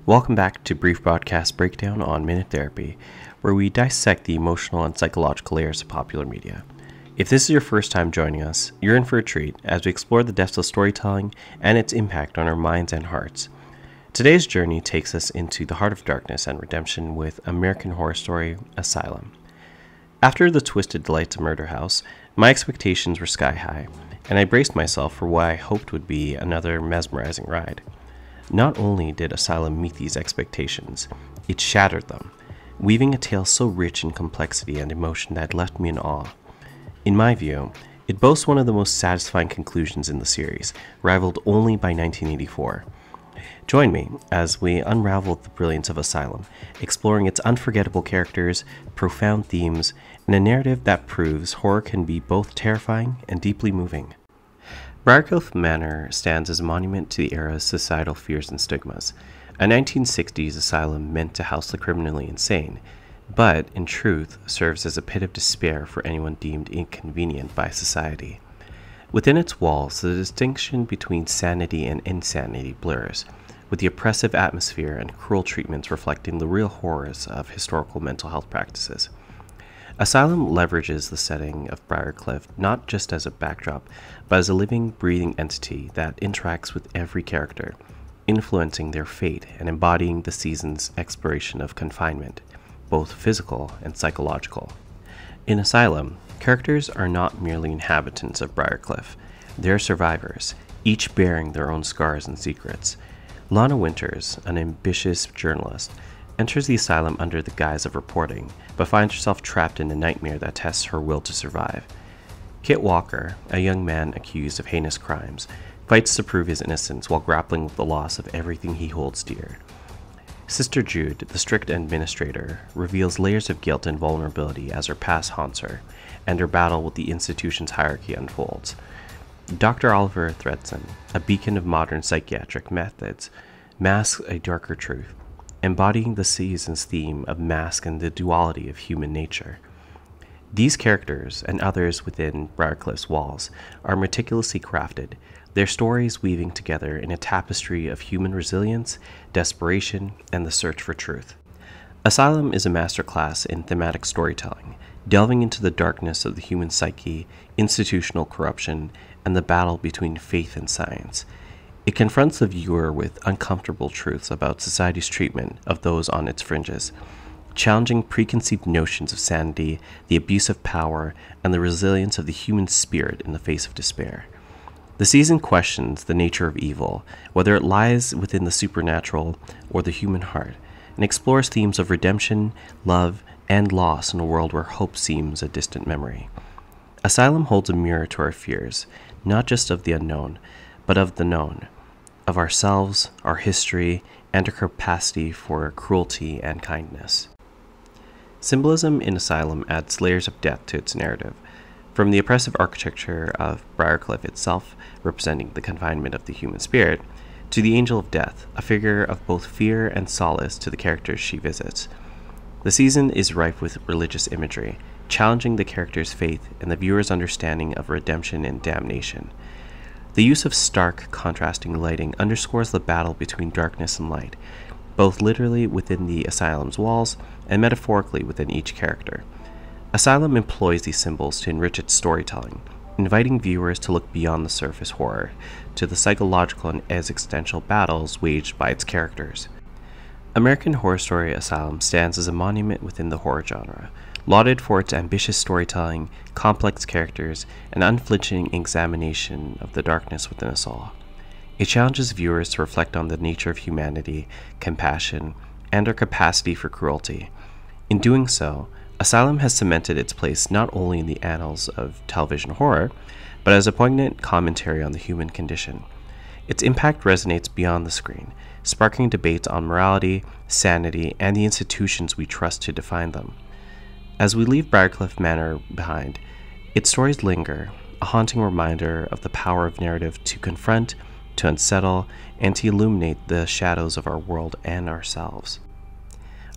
Welcome back to Brief Broadcast Breakdown on Minutetherapy, where we dissect the emotional and psychological layers of popular media. If this is your first time joining us, you're in for a treat as we explore the depths of storytelling and its impact on our minds and hearts. Today's journey takes us into the heart of darkness and redemption with American horror story Asylum. After the twisted delights of Murder House, my expectations were sky high, and I braced myself for what I hoped would be another mesmerizing ride. Not only did Asylum meet these expectations, it shattered them, weaving a tale so rich in complexity and emotion that left me in awe. In my view, it boasts one of the most satisfying conclusions in the series, rivaled only by 1984. Join me as we unravel the brilliance of Asylum, exploring its unforgettable characters, profound themes, and a narrative that proves horror can be both terrifying and deeply moving. Briarcliff Manor stands as a monument to the era's societal fears and stigmas, a 1960s asylum meant to house the criminally insane, but in truth serves as a pit of despair for anyone deemed inconvenient by society. Within its walls, the distinction between sanity and insanity blurs, with the oppressive atmosphere and cruel treatments reflecting the real horrors of historical mental health practices. Asylum leverages the setting of Briarcliff not just as a backdrop, but as a living, breathing entity that interacts with every character, influencing their fate and embodying the season's exploration of confinement, both physical and psychological. In Asylum, characters are not merely inhabitants of Briarcliff, they're survivors, each bearing their own scars and secrets. Lana Winters, an ambitious journalist, enters the asylum under the guise of reporting, but finds herself trapped in a nightmare that tests her will to survive. Kit Walker, a young man accused of heinous crimes, fights to prove his innocence while grappling with the loss of everything he holds dear. Sister Jude, the strict administrator, reveals layers of guilt and vulnerability as her past haunts her, and her battle with the institution's hierarchy unfolds. Dr. Oliver Thredson, a beacon of modern psychiatric methods, masks a darker truth, embodying the season's theme of mask and the duality of human nature. These characters, and others within Briarcliff's walls, are meticulously crafted, their stories weaving together in a tapestry of human resilience, desperation, and the search for truth. Asylum is a masterclass in thematic storytelling, delving into the darkness of the human psyche, institutional corruption, and the battle between faith and science. It confronts the viewer with uncomfortable truths about society's treatment of those on its fringes, challenging preconceived notions of sanity, the abuse of power, and the resilience of the human spirit in the face of despair. The season questions the nature of evil, whether it lies within the supernatural or the human heart, and explores themes of redemption, love, and loss in a world where hope seems a distant memory. Asylum holds a mirror to our fears, not just of the unknown, but of the known, of ourselves, our history, and our capacity for cruelty and kindness. Symbolism in Asylum adds layers of depth to its narrative, from the oppressive architecture of Briarcliff itself, representing the confinement of the human spirit, to the Angel of Death, a figure of both fear and solace to the characters she visits. The season is rife with religious imagery, challenging the character's faith and the viewer's understanding of redemption and damnation. The use of stark, contrasting lighting underscores the battle between darkness and light, both literally within the asylum's walls and metaphorically within each character. Asylum employs these symbols to enrich its storytelling, inviting viewers to look beyond the surface horror to the psychological and existential battles waged by its characters. American Horror Story Asylum stands as a monument within the horror genre, lauded for its ambitious storytelling, complex characters, and unflinching examination of the darkness within us all. It challenges viewers to reflect on the nature of humanity, compassion, and our capacity for cruelty. In doing so, Asylum has cemented its place not only in the annals of television horror, but as a poignant commentary on the human condition. Its impact resonates beyond the screen, sparking debates on morality, sanity, and the institutions we trust to define them. As we leave Briarcliff Manor behind, its stories linger, a haunting reminder of the power of narrative to confront, to unsettle, and to illuminate the shadows of our world and ourselves.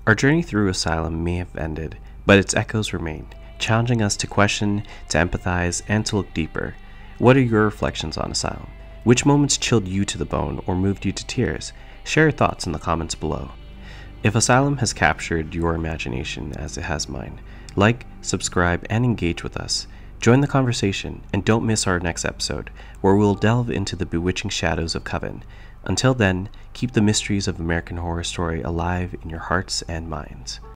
Our journey through Asylum may have ended, but its echoes remain, challenging us to question, to empathize, and to look deeper. What are your reflections on Asylum? Which moments chilled you to the bone or moved you to tears? Share your thoughts in the comments below. If Asylum has captured your imagination as it has mine, like, subscribe, and engage with us. Join the conversation, and don't miss our next episode, where we'll delve into the bewitching shadows of Coven. Until then, keep the mysteries of American Horror Story alive in your hearts and minds.